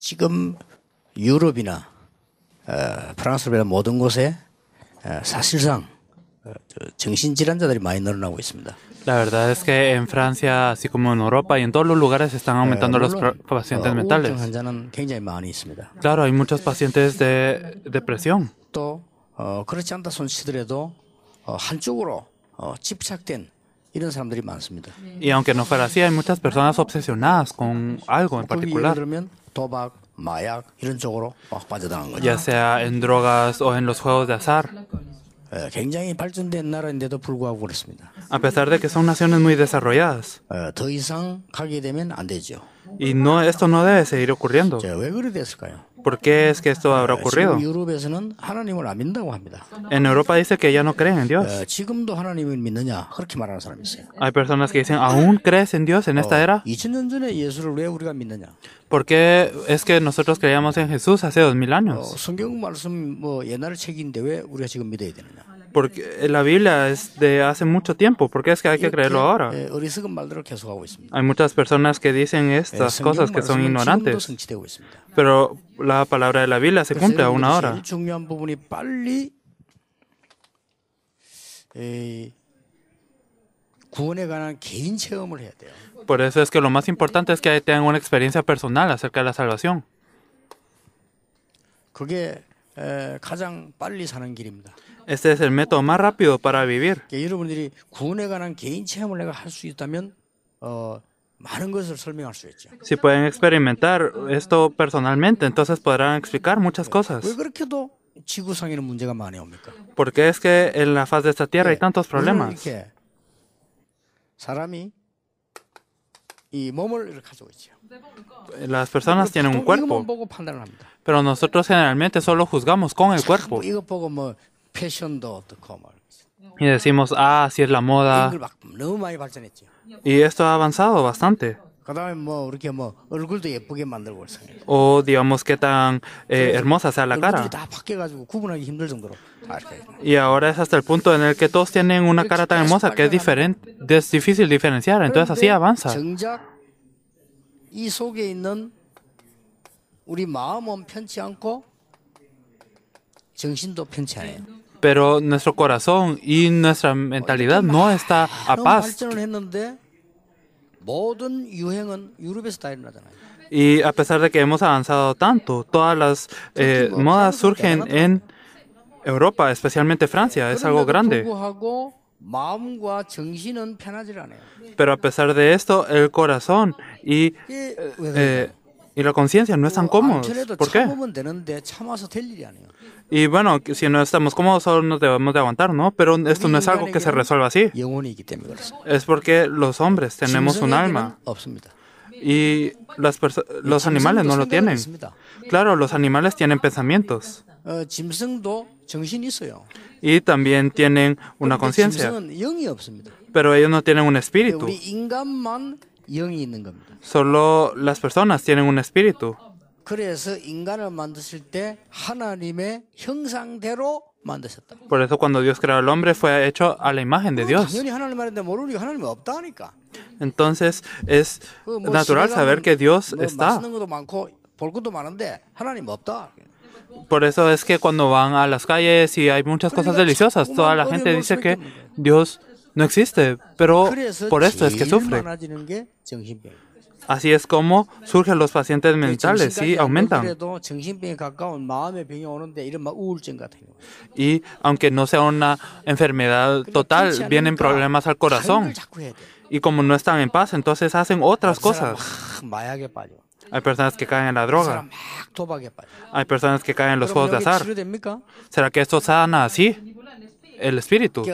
지금 유럽이나 프랑스를 비롯한 모든 곳에 사실상 정신질환자들이 많이 늘어나고 있습니다. La verdad es que en Francia, así como en Europa y en todos los lugares, están aumentando los pacientes 우울증 mentales. 환자는 굉장히 많이 있습니다. Claro, hay muchos pacientes de depresión. 또 그렇지 않다 손치더라도 한쪽으로 집착된 이런 사람들이 많습니다. Y aunque no fuera así, hay muchas personas obsesionadas con algo en 예를 particular, 들면 도박, 마약 이런 쪽으로 막 빠져나간 거죠. ya sea en drogas o en los juegos de azar. 굉장히 발전된 나라인데도 불구하고 그렇습니다. A pesar de que son naciones muy desarrolladas. 더 이상 가게 되면 안 되죠. Y no, esto no debe seguir ocurriendo. 왜 그래 됐을까요? ¿Por qué es que esto habrá ocurrido? 지금 유럽에서는 하나님을 안 믿는다고 합니다. En Europa dice que ya no creen en Dios. 지금도 하나님을 믿느냐 그렇게 말하는 사람이 있어요. Hay personas que dicen, ¿aún crees en Dios en esta era? 2000년 전에 예수를 왜 우리가 믿느냐? ¿Por qué es que nosotros creíamos en Jesús hace 2000 años? 성경 말씀 옛날 책인데 왜 우리가 지금 믿어야 되느냐? Porque la Biblia es de hace mucho tiempo. ¿Por qué es que hay que creerlo ahora? 어리석은 말들을 계속하고 있습니다. Hay muchas personas que dicen estas cosas que son ignorantes. 성취되고 있습니다. Pero la palabra de la Biblia se cumple aún ahora. 제일 중요한 부분이 빨리 구원에 관한 개인 체험을 해야 돼요. Por eso es que lo más importante es que tengan una experiencia personal acerca de la salvación. 그게 가장 빨리 사는 길입니다. Este es el método más rápido para vivir. 여러분들이 구원에 관한 개인 체험을 내가 할 수 있다면 많은 것을 설명할 수 있죠. Si pueden experimentar esto personalmente, entonces podrán explicar muchas cosas. 왜 그렇게도 지구상에는 문제가 많이 옵니까? ¿Por qué es que en la faz de esta tierra hay tantos problemas? 이렇게 사람이 이 몸을 이렇게 가지고 있죠. Las personas tienen un cuerpo, 이것만 보고 판단을 합니다. pero nosotros generalmente solo juzgamos con el cuerpo. 이거 보고 뭐 패션도 어떻고 말. Y decimos, así es la moda. 이걸 막 너무 많이 발전했죠. Y esto ha avanzado bastante. 그다음에 뭐 이렇게 뭐 얼굴도 예쁘게 만들고 있어요. O digamos qué tan hermosa sea la cara. 얼굴이 다 바뀌어가지고 구분하기 힘들 정도로 다 이렇게. Y ahora es hasta el punto en el que todos tienen una cara tan hermosa que es diferente, es difícil diferenciar. Entonces así avanza. 정작 이 속에 있는 우리 마음은 편치 않고 정신도 편치 않아요. Pero nuestro corazón y nuestra mentalidad no está a paz. 발전을 했는데 모든 유행은 유럽에서 다 일어나잖아요. Y a pesar de que hemos avanzado tanto, todas las modas surgen en Europa, especialmente Francia. Es algo grande. 불구하고 마음과 정신은 편하지 않아요. Pero a pesar de esto, el corazón y la conciencia no están cómodos. ¿Por qué? 참으면 되는데 참아서 될 일이 아니에요. Y bueno, si no estamos cómodos, solo nos debemos de aguantar, ¿no? Pero esto no es algo que se resuelva así. 영혼이 있기 때문에 그렇습니다. Es porque los hombres tenemos un alma. 없습니다. Y los animales no lo tienen. Claro, los animales tienen pensamientos. 짐승도 정신이 있어요. Y también tienen una conciencia. 짐승은 영이 없습니다. Pero ellos no tienen un espíritu. 우리 인간만 영이 있는 겁니다. Solo las personas tienen un espíritu. 그래서 인간을 만드실 때 하나님의 형상대로 만드셨다. Por eso cuando Dios creó al hombre fue hecho a la imagen de Dios. 당연히 하나님 말인데 모르니까 하나님이 없다니까. Entonces es natural saber que Dios está. 맛있는 것도 많고 볼 것도 많은데 하나님 없다. Por eso es que cuando van a las calles y hay muchas cosas deliciosas, toda la gente dice que Dios no existe, pero por esto es que sufre. Así es como surgen los pacientes mentales y aumentan. Y aunque no sea una enfermedad total, vienen problemas al corazón. Y como no están en paz, entonces hacen otras cosas. Hay personas que caen en la droga. Hay personas que caen en los juegos de azar. ¿Será que esto sana así el espíritu?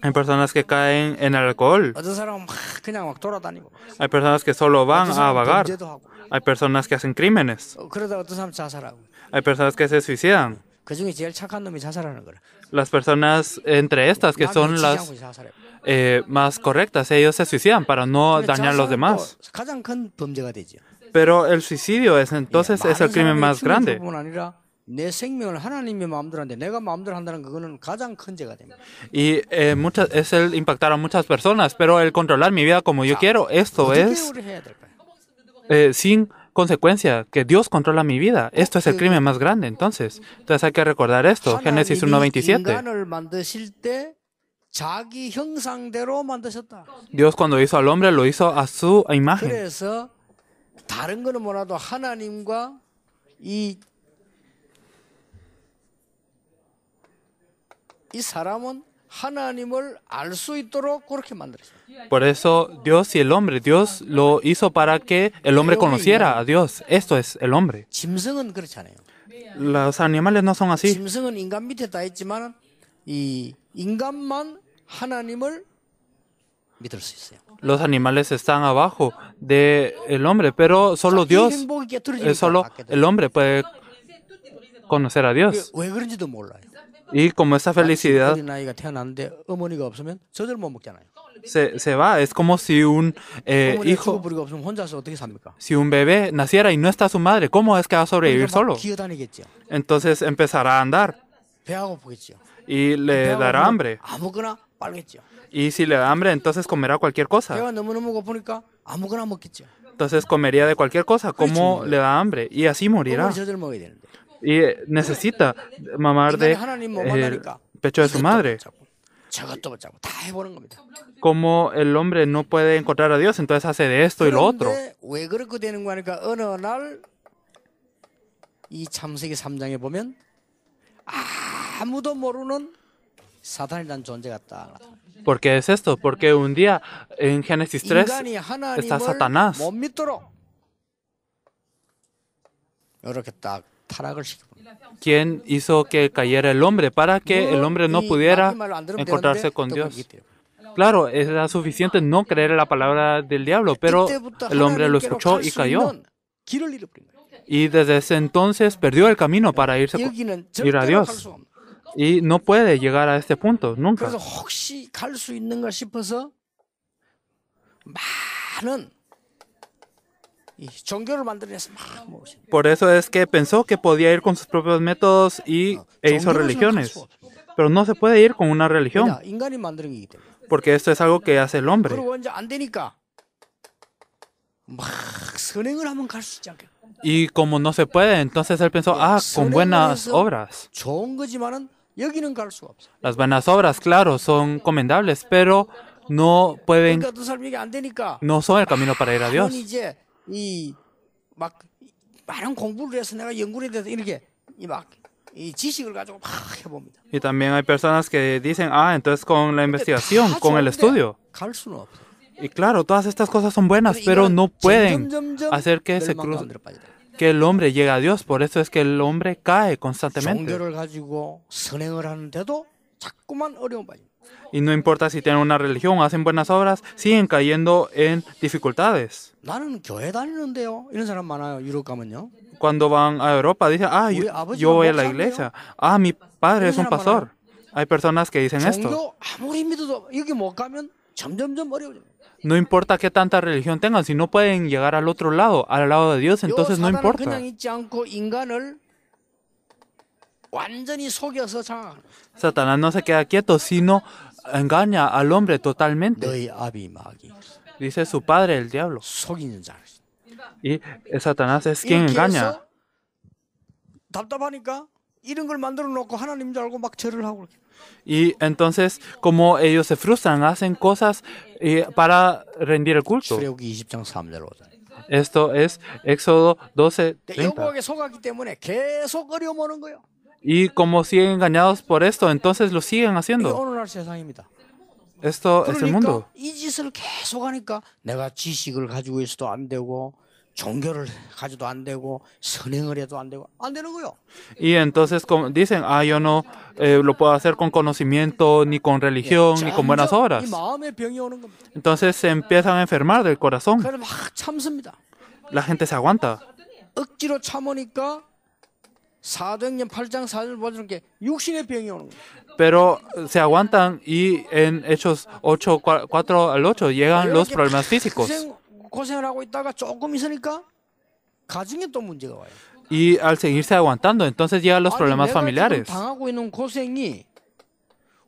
Hay personas que caen en el alcohol. Hay personas que solo van a vagar. Hay personas que hacen crímenes. Hay personas que se suicidan. Las personas entre estas que son las más correctas, ellos se suicidan para no dañar a los demás. Pero el suicidio es entonces es el crimen más grande. Y es el impactar a muchas personas, pero el controlar mi vida como yo quiero, esto es sin consecuencia, que Dios controla mi vida. Esto es el crimen más grande, entonces. Entonces hay que recordar esto. Génesis 1:27. Dios cuando hizo al hombre lo hizo a su imagen. 다른 거는 몰라도 하나님과 이 사람은 하나님을 알 수 있도록 그렇게 만들었어요. Por eso Dios y el hombre, Dios lo hizo para que el hombre conociera a Dios. Esto es el hombre. 짐승은 그렇지 않아요. Los animales no son así. 짐승은 인간 밑에 다 있지만 이 인간만 하나님을 믿을 수 있어요. Los animales están abajo del hombre, pero solo Dios, solo el hombre puede conocer a Dios. 왜 그런지도 몰라요. Y como esa felicidad 어린아이가 태어났는데 어머니가 없으면 젖을 못 먹잖아요. se va, es como si un hijo, 죽어버리고 없으면 혼자서 어떻게 삽니까? si un bebé naciera y no está su madre, ¿cómo es que va a sobrevivir 막 solo? 기어다니겠죠. Entonces empezará a andar 배가 고프겠죠. y le dará hambre. 아무거나 빨겠죠. Y si le da hambre, entonces comerá cualquier cosa. 배가 너무너무 고프니까 아무거나 먹겠죠. Entonces comería de cualquier cosa, como le da hambre, y así morirá. 어머니 젖을 먹어야 되는데. Y necesita mamar de el pecho de su madre. 저것도 붙잡고 다 해보는 겁니다. Como el hombre no puede encontrar a Dios, entonces hace de esto y lo otro. 그런데 왜 그렇게 되는 거니까 어느 날 이 창세기 3장에 보면 아무도 모르는 사탄이라는 존재가 딱 나타나. ¿Por qué es esto? Porque un día en Génesis 3 인간이 está 하나님을 Satanás, 못 믿도록 이렇게 딱 타락을 시켜봅니다. quien hizo que cayera el hombre para que el hombre no pudiera encontrarse con Dios. Claro, era suficiente no creer en la palabra del diablo, pero el hombre lo escuchó y cayó. 길을 잃어버린 거예요. Y desde ese entonces perdió el camino para ir 여기는 a 절대로 갈 Dios. 수가 없는. Y no puede llegar a este punto, nunca. 그래서 혹시 갈 수 있는가 싶어서 많은 이 종교를 만들어내서 막 모으십니다. Por eso es que pensó que podía ir con sus propios métodos e hizo religiones. Pero no se puede ir con una religión, 왜냐? 인간이 만드는 거기 때문에. porque esto es algo que hace el hombre. 그리고 이제 안 되니까 막 선행을 하면 갈 수 있지 않겠나. Y como no se puede, entonces él pensó, con buenas obras. 좋은 거지만은 여기는 갈 수가 없어. Las buenas obras, claro, son comendables, pero no pueden, 그러니까 두 사람 이게 안 되니까 no son el camino para ir a Dios. 이제 이 막 많은 공부를 해서 내가 연구를 해서 이렇게 이 지식을 가지고 막 해봅니다. Y también hay personas que dicen, entonces con la investigación, con el estudio. 갈 수는 없어. Y claro, todas estas cosas son buenas, pero no pueden hacer que se cruce, que el hombre llegue a Dios. Por eso es que el hombre cae constantemente. 종교를 가지고 선행을 하는데도 자꾸만 어려움 빠집니다. Y no importa si tienen una religión o hacen buenas obras, siguen cayendo en dificultades. 나는 교회 다니는데요. 이런 사람 많아요. 유럽 가면요. Cuando van a Europa, dicen, yo voy a la iglesia. Mi padre es un pastor. Hay personas que dicen esto. 종교 아무리 믿어도 여기 못 가면 점점점 어려워져요. No importa qué tanta religión tengan, si no pueden llegar al otro lado, al lado de Dios, entonces no importa. 그냥 있지 않고 인간을 완전히 속여서 장악하는. Satanás no se queda quieto, sino engaña al hombre totalmente. 너희 아비 마귀. Dice su padre, el diablo. 속이는 자. Y Satanás es quien engaña. 답답하니까 이런 걸 만들어 놓고 하나님 줄 알고 막 절을 하고. Y entonces, como ellos se frustran, hacen cosas para rendir el culto. 출애굽기 20장 3절로. Esto es Éxodo 12:30. 여호와에게 속았기 때문에 계속 어려움 오는 거예요. Y como siguen engañados por esto, entonces lo siguen 이게 haciendo. 오늘날 세상입니다. Esto es el mundo. 그러니까 이 짓을 계속 하니까 내가 지식을 가지고 있어도 안 되고 종교를 가져도 안 되고 선행을 해도 안 되고 안 되는 거요. Y entonces dicen, yo no lo puedo hacer con conocimiento, ni con religión, ni con buenas obras. 이 마음의 병이 오는 겁니다. Entonces se empiezan a enfermar del corazón. 그래서 막 참습니다. La gente se aguanta. 억지로 참으니까 사도행전 8장 4절 보여주는 게 육신의 병이 오는 거예요. Pero se aguantan y en Hechos 8, 4 al 8 llegan los problemas físicos. 고생을 하고 있다가 조금 있으니까 가정에 또 문제가 와요. Y al seguirse aguantando, entonces llegan los problemas familiares. 당하고 있는 고생이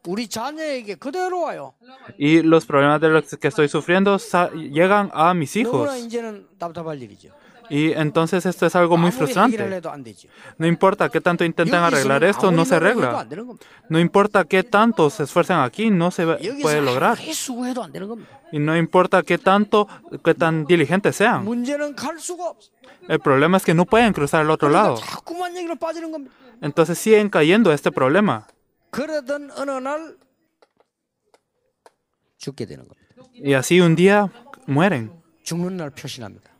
우리 자녀에게 그대로 와요. Y los problemas de los que estoy sufriendo llegan a mis hijos. 너무나 이제는 답답할 일이죠. Y entonces esto es algo muy 아무리 frustrante. 해결해도 안 되죠. No importa qué tanto intenten 여기 arreglar 있으면 esto, 아무리 no se 노력해도 arregla. 안 되는 겁니다. No importa qué tanto se esfuercen aquí, no se puede 여기서 lograr. 아무리 수고해도 안 되는 겁니다. Y no importa qué tanto, qué tan diligentes sean. 문제는 갈 수가 없어. El problema es que no pueden cruzar al otro lado. 그러니까 자꾸만 여기로 빠지는 겁니다. Entonces siguen cayendo a este problema. 그러던 어느 날 죽게 되는 겁니다. Y así un día mueren. 죽는 날 표시납니다.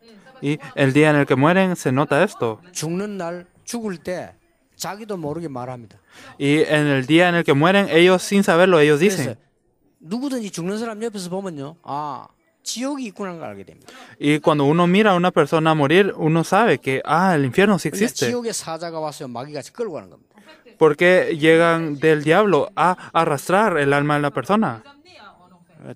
Y el día en el que mueren se nota esto. 죽는 날 죽을 때 자기도 모르게 말합니다. Y en el día en el que mueren, ellos sin saberlo, ellos 그래서 dicen. 누구든지 죽는 사람 옆에서 보면요. 아, 지옥이 있구나 걸 알게 됩니다. Y cuando uno mira a una persona morir, uno sabe que, el infierno sí 그러니까 existe. 지옥의 사자가 와서 마귀같이 끌고 가는 겁니다. Porque llegan del diablo a arrastrar el alma de la persona.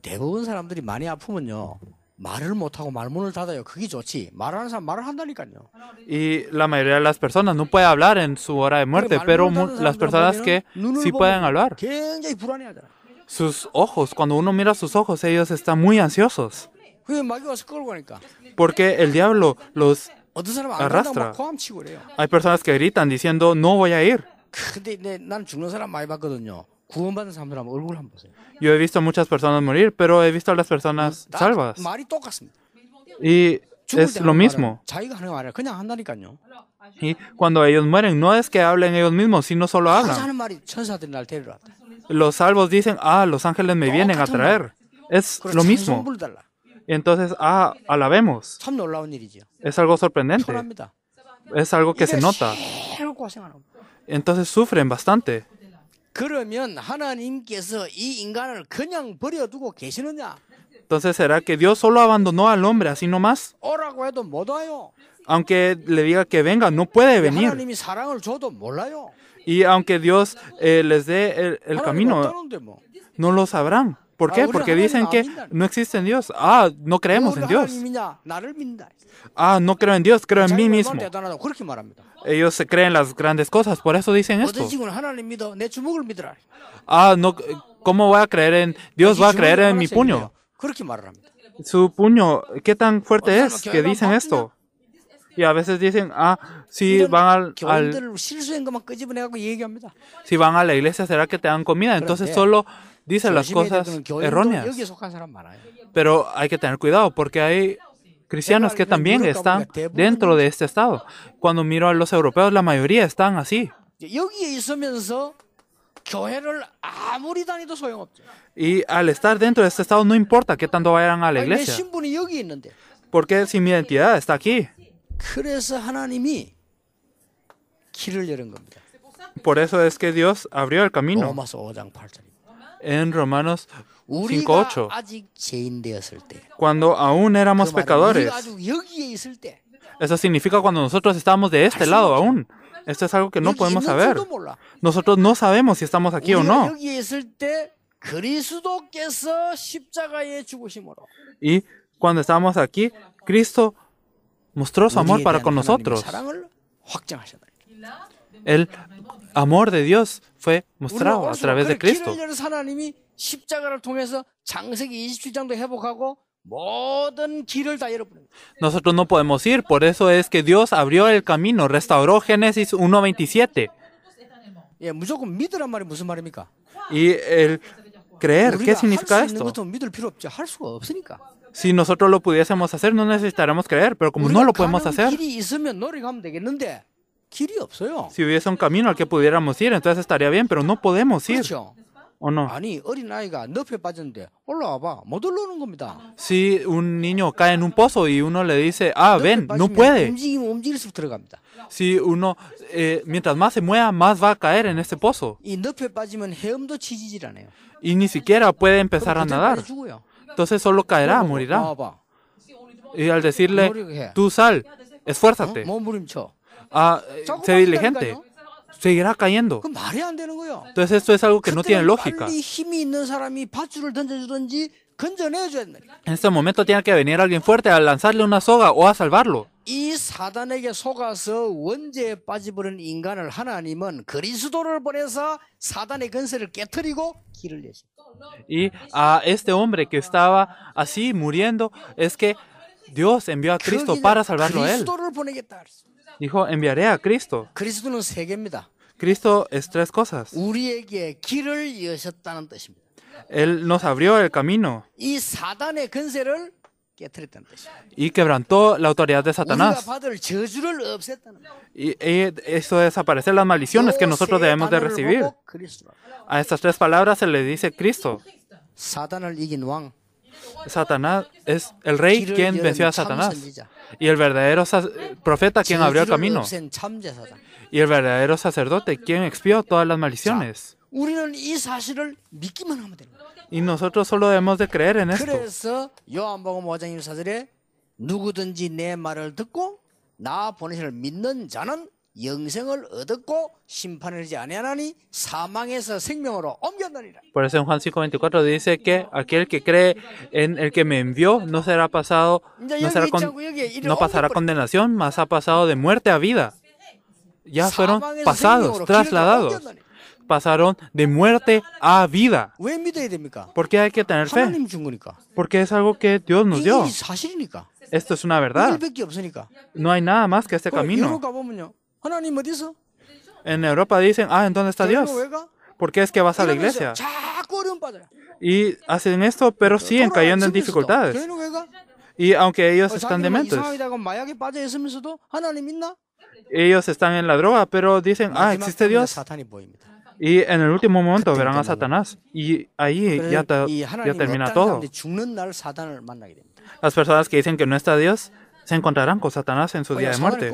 대부분 사람들이 많이 아프면요. 말을 못하고 말문을 닫아요. 그게 좋지. 말하는 사람 말을 한다니까요. Y la mayoría de las personas no puede hablar en su hora de muerte, pero las personas que sí pueden hablar, 굉장히 불안해하잖아요. sus ojos, cuando uno mira sus ojos, ellos están muy ansiosos. 그게 마귀가 와서 끌고 가니까. Porque el diablo los 어떤 사람은 안 arrastra. 간다고 막 고함치고 그래요. Hay personas que gritan diciendo, no voy a ir. 근데 난 죽는 사람 많이 봤거든요. 구원받은 사람들 한번 얼굴 한번 보세요. Yo he visto muchas personas morir, pero he visto a las personas salvas. 말이 똑같습니다. Y 죽을 es 때 lo 하는 mismo. 말은 자기가 하는 거 아니라 그냥 한다니까요. Y cuando ellos mueren, no es que hablen ellos mismos, sino solo 항상 hablan. 하는 말이 천사들이 날 데리러 왔다. Los salvos dicen, los ángeles me vienen a traer. Es lo mismo. 부르달라. Y entonces, alabemos. 참 놀라운 일이죠. Es algo sorprendente. 편합니다. Es algo que se nota. 계속 고생하는 겁니다. Entonces sufren bastante. 그러면 하나님께서 이 인간을 그냥 버려두고 계시느냐? Entonces, ¿será que Dios solo abandonó al hombre así nomás? 오라고 해도 못 와요. Aunque le diga que venga, no puede venir. 하나님이 사랑을 줘도 몰라요. Y aunque Dios les dé el 하나님 camino, 없다는데 뭐. no lo sabrán. ¿Por qué? Porque dicen que no existe en Dios. No creemos en Dios. 하나님이냐? 나를 믿는다. No creo en Dios, creo en mí 자기가 mismo. 얼마나 대단하다고 그렇게 말합니다. Ellos se creen las grandes cosas, por eso dicen esto. 어떤 친구는 하나님 믿어 내 주먹을 믿으라. No, ¿cómo voy a creer en Dios? Voy a creer en mi puño. 그렇게 말을 합니다. Su puño, ¿qué tan fuerte es que dicen esto? Y a veces dicen, si van 교인들을 실수한 것만 끄집어내고 얘기합니다. si van a la iglesia, ¿será que te dan comida? Entonces solo dicen las cosas erróneas. 여기에 속한 사람 많아요. Pero hay que tener cuidado porque hay cristianos que también están dentro de este estado. Cuando miro a los europeos, la mayoría están así. 여기에 있으면서 교회를 아무리 다니도 소용없죠. Y al estar dentro de este estado, no importa qué tanto vayan a la 내 iglesia. 신분이 여기 있는데. Porque si mi identidad está aquí. 그래서 하나님이 길을 열은 겁니다. Por eso es que Dios abrió el camino. 로마서 5장 8절. En Romanos 우리가 5:8. 아직 죄인 되었을 때. Cuando aún éramos pecadores. 우리가 아주 여기에 있을 때. Eso significa cuando nosotros estamos de este lado aún. Esto es algo que no podemos saber. Nosotros no sabemos si estamos aquí o no. 여기에 있을 때 그리스도께서 십자가에 죽으심으로. Y cuando estamos aquí, Cristo mostró su amor para con nosotros. El amor de Dios fue mostrado a través de Cristo. 하나님이 십자가를 통해서 창세기 27장도 회복하고 모든 길을 다 열어버립니다. Nosotros no podemos ir, por eso es que Dios abrió el camino, restauró Génesis 1:27. 예, 무조건 믿으란 말이 무슨 말입니까? Y el creer, ¿qué significa 할수 있는 esto? 것도 믿을 필요 없죠. 할 수가 없으니까. Si nosotros lo pudiésemos hacer, no necesitaremos creer, pero como no lo podemos hacer, 길이 있으면 노력하면 되겠는데 길이 없어요. si hubiese un camino al que pudiéramos ir, entonces estaría bien, pero no podemos ir. 그렇죠. ¿O no? 아니 어린아이가 늪에 빠졌는데 올라와봐 못 올라오는 겁니다. Si un niño cae en un pozo y uno le dice, ven, no puede. 움직이면 움직일수록 들어갑니다. Si uno, mientras más se mueva, más va a caer en este pozo. 이 늪에 빠지면 헤엄도 치지질 않아요. Y ni siquiera puede empezar a 그럼 nadar. 그때 죽어요. Entonces solo caerá, morirá. 나와봐. Y al decirle, tú sal, esfuérzate, 몸부림쳐. sé diligente, seguirá cayendo. 그 말이 안 되는 거예요. Entonces esto es algo que no tiene lógica. 빨리 힘이 있는 사람이 밧줄을 던져주든지 건져내줘야 된다. En este momento tiene que venir alguien fuerte a lanzarle una soga o a salvarlo. 이 사단에게 속아서 원죄에 빠져버린 인간을 하나님은 그리스도를 보내서 사단의 근세를 깨트리고 길을 내십니다. Y a este hombre que estaba así muriendo es que Dios envió a Cristo para salvarlo a él. 그리스도를 보내겠다. Dijo, enviaré a Cristo. 그리스도는 세 개입니다. Cristo es tres cosas. 우리에게 길을 여셨다는 뜻입니다. Él nos abrió el camino 이 사단의 근세를 깨트렸다는 뜻입니다. y quebrantó la autoridad de 우리가 Satanás. 받을 저주를 없앴다는 뜻입니다. Y eso desaparecer las maldiciones que nosotros debemos de recibir. A estas tres palabras se le dice Cristo. 사단을 이긴 왕, Satanás es el rey 길을 quien 열은 venció a 참 Satanás. 선지자, Y el verdadero profeta quien abrió el 저주를 camino. 없앤 참제사장. Y el verdadero sacerdote quien expió todas las maldiciones. 우리는 이 사실을 믿기만 하면 됩니다. Y nosotros solo debemos de creer en esto. 그래서 요한복음 5장 24절에 누구든지 내 말을 듣고 나 보내시를 믿는 자는 영생을 얻었고 심판을 하지 아니하나니 사망에서 생명으로 옮겼느니라. Por eso en Juan 5:24 dice que aquel que cree en el que me envió no será pasado, no pasará condenación, mas ha pasado de muerte a vida. Ya fueron pasados, trasladados. Pasaron de muerte a vida. 왜 믿어야 됩니까? ¿Por qué hay que tener fe? 하나님 준 거니까. Porque es algo que Dios nos dio. 이 사실이니까. Esto es una verdad. 일밖에 없으니까. No hay nada más que este camino. 유럽 가보면요. 하나님 어디 있어? En Europa dicen, ¿en dónde está Dios? 왜 가? ¿Por qué es que vas a la iglesia? 자꾸 어려움 빠져요. Y hacen esto, pero siguen cayendo en dificultades. 교회는 왜 가? Y aunque ellos están dementes, 이상하다고 마약에 빠져 있으면서도 하나님 있나? ellos están en la droga, pero dicen, ¿existe Dios? 사탄이 보입니다. Y en el último momento verán a Satanás. Y ahí ya termina todo. 죽는 날 사단을 만나게 됩니다. Las personas que dicen que no está Dios se encontrarán con Satanás en su día de muerte.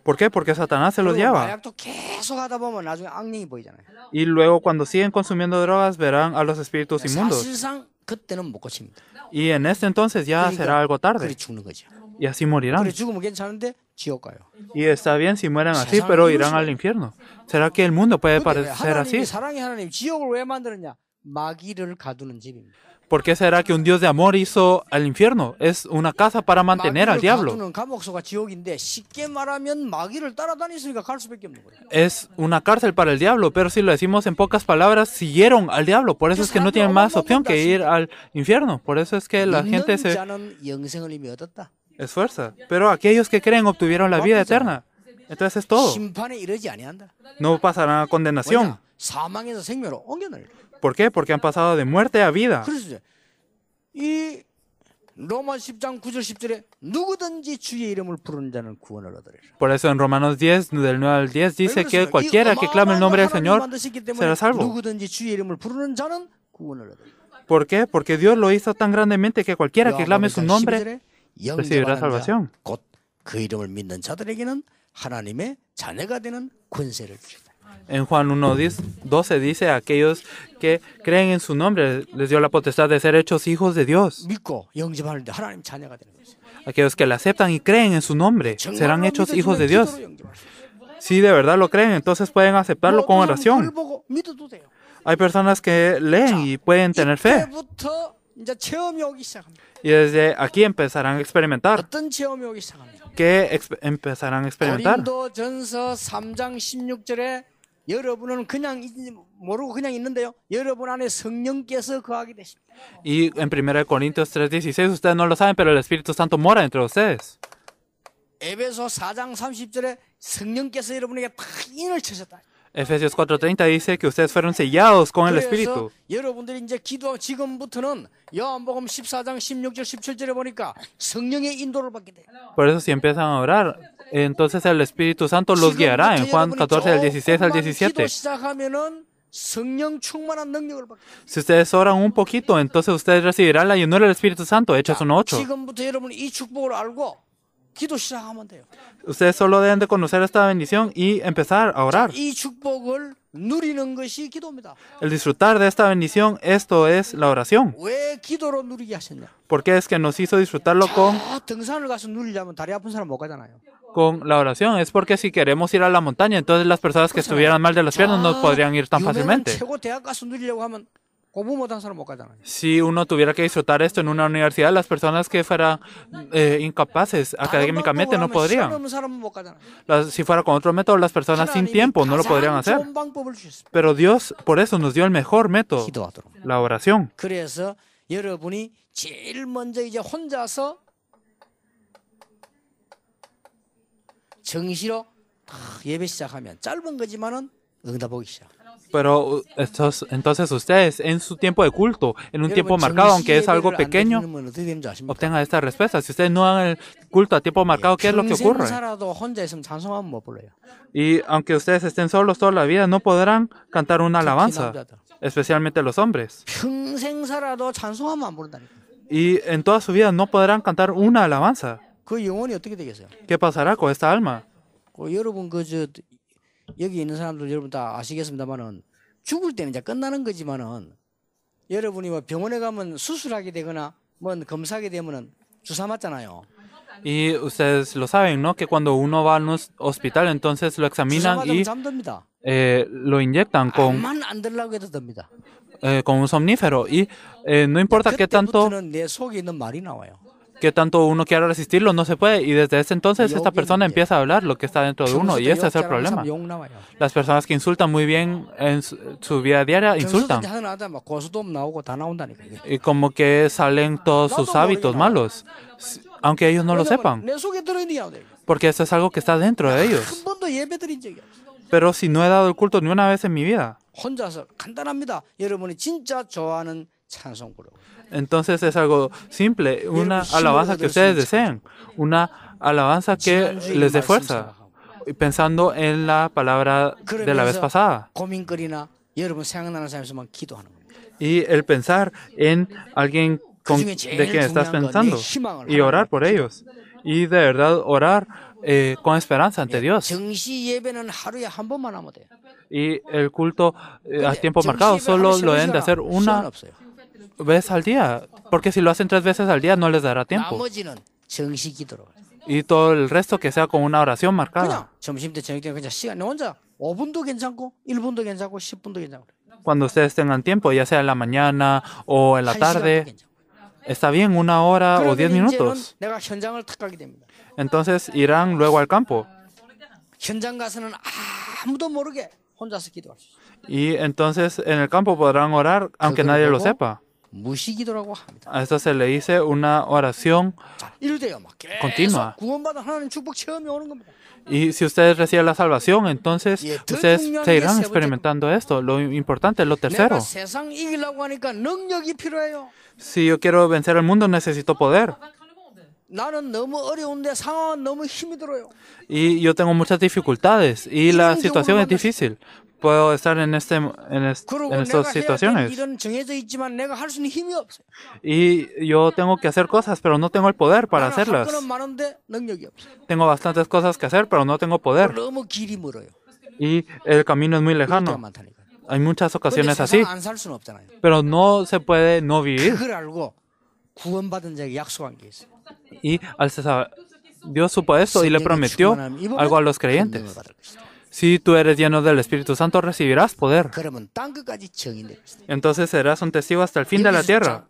¿Por qué? Porque Satanás se los lleva. 마약도 계속 하다 보면 나중에 악령이 보이잖아요. Y luego cuando siguen consumiendo drogas verán a los espíritus inmundos. 사실상 그때는 못 고칩니다. Y en este entonces ya será algo tarde. 그래 죽는 거죠. Y así morirán. 그래 죽으면 괜찮은데 지옥 가요. Y está bien si mueren así, pero irán al infierno. ¿Será que el mundo puede parecer así? 사랑의 하나님 지옥을 왜 만들었냐? 마귀를 가두는 집입니다. ¿Por qué será que un Dios de amor hizo al infierno? Es una casa para mantener al diablo. 감옥소가 지옥인데 쉽게 말하면 마귀를 따라다니니까 갈 수밖에 없는 거예요. Es una cárcel para el diablo, pero si lo decimos en pocas palabras, siguieron al diablo. Por eso es que no tienen más opción que ir al infierno. Por eso es que la gente se esfuerza. Pero aquellos que creen obtuvieron la vida eterna. Entonces es todo. No pasarán a condenación. ¿Por qué? Porque han pasado de muerte a vida. 이 로마 10장 9절 10절에 누구든지 주의 이름을 부르는 자는 구원을 얻으리라. Por eso en Romanos 10 del 9 al 10 dice que cualquiera que clame el nombre del Señor será salvo. 누구든지 주의 이름을 부르는 자는 구원을 얻으리라. ¿Por qué? Porque Dios lo hizo tan grandemente que cualquiera que clame su nombre recibirá salvación. 곧 그 이름을 믿는 자들에게는 하나님의 자녀가 되는 권세를 주시다. En Juan 1:12 dice a aquellos que creen en su nombre les dio la potestad de ser hechos hijos de Dios. 믿고 영접하는데 하나님 자녀가 되는 거죠. Aquellos que le aceptan y creen en su nombre serán hechos hijos de Dios. Si de verdad lo creen, entonces pueden aceptarlo con oración. Hay personas que leen y pueden tener fe. Y desde aquí empezarán a experimentar. ¿Qué empezarán a experimentar? 고린도전서 3장 16절에 여러분은 그냥 모르고 그냥 있는데요. 여러분 안에 성령께서 거하게 되십니다. Y en 1 Corintios 3:16 ustedes no lo saben, pero el Espíritu Santo mora entre ustedes. 에베소 4장 30절에 성령께서 여러분에게 다 인을 치셨다. Efesios 4:30 dice que ustedes fueron sellados con el Espíritu. 여러분들이 이제 기도 지금부터는 요한복음 14장 16절 17절에 보니까 성령의 인도를 받게 돼요. Por eso si empiezan a orar, entonces el Espíritu Santo los guiará en Juan 14 del 16 al 17. Si ustedes oran un poquito, entonces ustedes recibirán la llenura del Espíritu Santo. Hechos 1:8. Ustedes solo deben de conocer esta bendición y empezar a orar. El disfrutar de esta bendición, esto es la oración. ¿Por qué es que nos hizo disfrutarlo con la oración? Es porque si queremos ir a la montaña, entonces las personas que estuvieran mal de las piernas no podrían ir tan fácilmente. 공부 못한 사람 못 가잖아요. Si uno tuviera que disfrutar esto en una universidad, las personas que fueran incapaces académicamente no podrían. Si fuera con otro método, las personas sin tiempo no lo podrían hacer. Pero Dios por eso nos dio el mejor método, la oración. 그래서 여러분이 제일 먼저 이제 혼자서 정시로 예배 시작하면 짧은 거지만은 응답 오기 시작. Pero entonces ustedes en su tiempo de culto, en un tiempo marcado, aunque es algo pequeño, obtengan esta respuesta. Si ustedes no dan el culto a tiempo marcado, ¿qué es lo que ocurre? Y aunque ustedes estén solos toda la vida, no podrán cantar una alabanza, especialmente los hombres. Y en toda su vida no podrán cantar una alabanza. ¿Qué pasará con esta alma? 여기 있는 사람들 여러분 다 아시겠습니다만은 죽을 때는 이제 끝나는 거지만은 여러분이 뭐 병원에 가면 수술하게 되거나 뭐 검사하게 되면은 주사 맞잖아요. Y ustedes lo saben, ¿no? Que cuando uno va al hospital, entonces lo examinan y lo inyectan con un somnífero. Y no importa qué tanto uno quiera resistirlo, no se puede. Y desde ese entonces esta persona empieza a hablar lo que está dentro de uno. Y ese es el problema. Las personas que insultan muy bien en su vida diaria, insultan. Y como que salen todos sus hábitos malos, aunque ellos no lo sepan. Porque eso es algo que está dentro de ellos. Pero si no he dado el culto ni una vez en mi vida. Entonces es algo simple, una alabanza que ustedes deseen, una alabanza que les dé fuerza, pensando en la palabra de la vez pasada. Y el pensar en alguien de quien estás pensando y orar por ellos. Y de verdad orar con esperanza ante Dios. Y el culto a tiempo marcado solo lo deben de hacer una vez al día, porque si lo hacen 3 veces al día no les dará tiempo. Y todo el resto que sea con una oración marcada. Cuando ustedes tengan tiempo, ya sea en la mañana o en la tarde, está bien 1 hora o 10 minutos. Entonces irán luego al campo. Y entonces en el campo podrán orar aunque nadie lo sepa. A esto se le dice una oración continua. Y si ustedes reciben la salvación, entonces ustedes seguirán experimentando esto. Lo importante es lo tercero. Si yo quiero vencer el mundo, necesito poder. Y yo tengo muchas dificultades y la situación es difícil. Puedo estar en estas situaciones. Y yo tengo que hacer cosas, pero no tengo el poder para hacerlas. Tengo bastantes cosas que hacer, pero no tengo poder. Y el camino es muy lejano. Hay muchas ocasiones así. Pero no se puede no vivir. Y Dios supo esto y le prometió algo a los creyentes. Si tú eres lleno del Espíritu Santo, recibirás poder. Entonces serás un testigo hasta el fin de la tierra.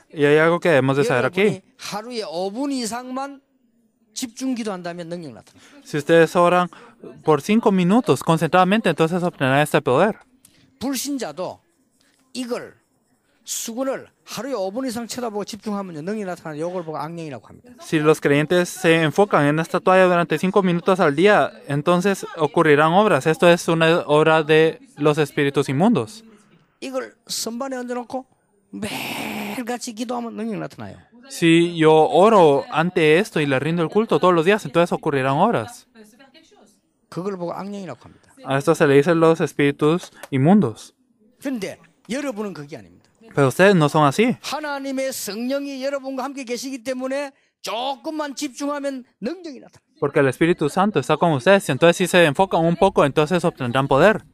Y hay algo que debemos de saber aquí. Si ustedes oran por 5 minutos concentradamente, entonces obtendrán este poder. Si los creyentes se enfocan en esta toalla durante 5 minutos al día, entonces ocurrirán obras. Esto es una obra de los espíritus inmundos. Si yo oro ante esto y le rindo el culto todos los días, entonces ocurrirán obras. A esto se le dicen los espíritus inmundos. Pero ustedes no son así. Porque el Espíritu Santo está con ustedes. Entonces si se enfocan un poco, entonces obtendrán poder.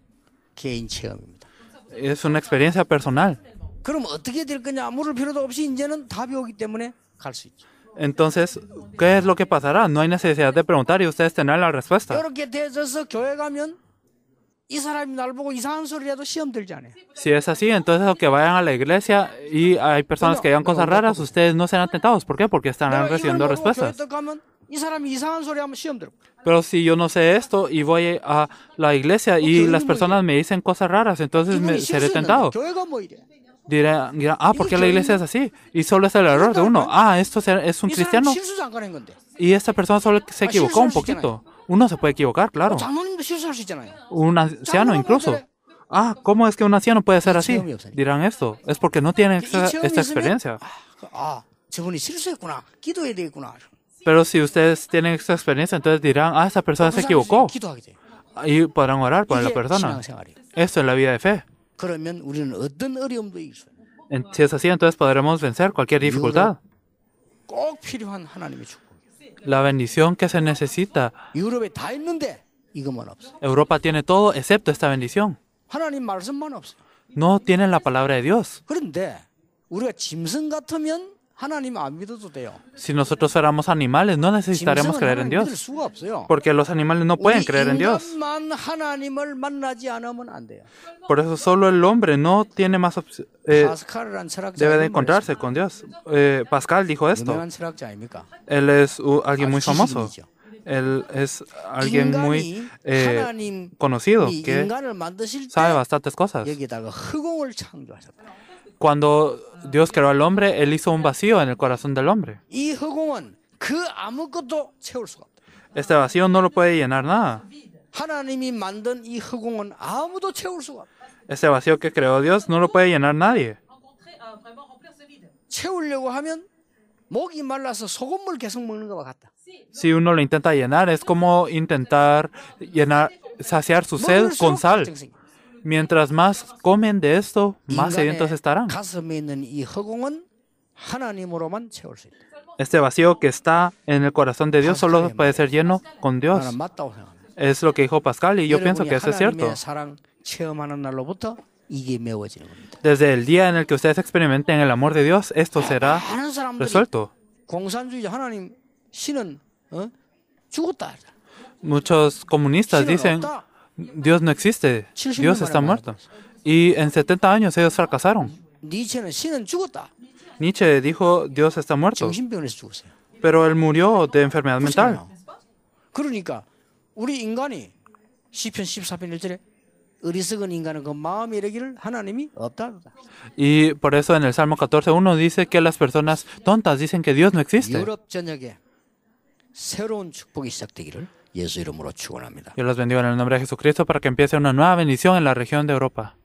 Es una experiencia personal. Entonces, ¿qué es lo que pasará? No hay necesidad de preguntar y ustedes tendrán la respuesta. 이 사람이 날 보고 이상한 소리 해도 시험 들지 않아요. Si es así, entonces aunque vayan a la iglesia y hay personas que digan cosas raras, ustedes no serán tentados. ¿Por qué? Porque estarán recibiendo respuestas. 이 사람이 이상한 소리 하면 시험 들고. Pero si yo no sé esto y voy a la iglesia y las personas me dicen cosas raras, entonces me seré tentado. 교회가 뭐 이래? Dirán, ¿por qué la iglesia es así? Y solo es el error de uno. Esto es un 이 사람 cristiano 실수 잠깐 한 건데. y esta persona solo se equivocó un poquito. Uno se puede equivocar, claro. 장로님도 실수할 수 있잖아요. Un anciano incluso. ¿Cómo es que un anciano puede ser así? Dirán esto. Es porque no tienen esta experiencia. 저분이 실수했구나. 기도해야 되겠구나. Pero si ustedes tienen esta experiencia, entonces dirán, esa persona se equivocó. Y podrán orar por la persona. Esto es la vida de fe. 그러면 우리는 어떤 어려움도 이길 수 있어요. Si es así, entonces podremos vencer cualquier dificultad. 꼭 필요한 하나님의 축복. La bendición que se necesita. 유럽에 다 있는데 이것만 없어. Europa tiene todo excepto esta bendición. 하나님 말씀만 없어. No tienen la palabra de Dios. 그런데 우리가 짐승 같으면 하나님 안 믿어도 돼요. Si nosotros fuéramos animales, no necesitaremos creer en Dios. 수가 없어요. Porque los animales no pueden creer en Dios. 인간만 하나님을 만나지 않으면 안 돼요. Por eso solo el hombre no tiene más 파스칼이라는 철학자 debe de encontrarse con Dios. Pascal dijo esto. 유명한 철학자 아닙니까? Él es alguien muy famoso. Él es alguien muy conocido que 인간을 만드실 sabe 때 bastantes cosas. 여기다가 흑공을 창조하셨다. Cuando Dios creó al hombre, Él hizo un vacío en el corazón del hombre. 이 흑공은 그 아무것도 채울 수가 없다. Este vacío no lo puede llenar nada. 하나님이 만든 이 흑공은 아무도 채울 수가 없다. Este vacío que creó Dios no lo puede llenar nadie. 채우려고 하면 목이 말라서 소금물 계속 먹는 것과 같다. Si uno lo intenta llenar, es como intentar saciar su sed con sal. Mientras más comen de esto, más sedientos estarán. 가슴에 있는 이 흑공은 하나님으로만 채울 수 있다. Este vacío que está en el corazón de Dios solo puede ser lleno con Dios. 나는 맞다고 생각합니다. Es lo que dijo Pascal y yo pienso que eso es cierto. 하나님의 사랑 체험하는 날로부터 이게 메워지는 겁니다. Desde el día en el que ustedes experimenten el amor de Dios, esto será 많은 사람들이 resuelto. 공산주의자 하나님 신은 죽었다. Muchos comunistas 신은 dicen, 없다. Dios no existe, Dios está muerto. Y en 70 años ellos fracasaron. 니체는 신은 죽었다. Nietzsche dijo, Dios está muerto, 정신병에서 죽었어요. pero él murió de enfermedad mental. 그러니까 우리 인간이 시편 14편 1절에 어리석은 인간은 그 마음에 이르기를 하나님이 없다. Y por eso en el Salmo 14:1 dice que las personas tontas dicen que Dios no existe. 유럽 전역에 새로운 축복이 시작되기를 예수 이름으로 축원합니다. Yo los bendigo en el nombre de Jesucristo para que empiece una nueva bendición en la región de Europa.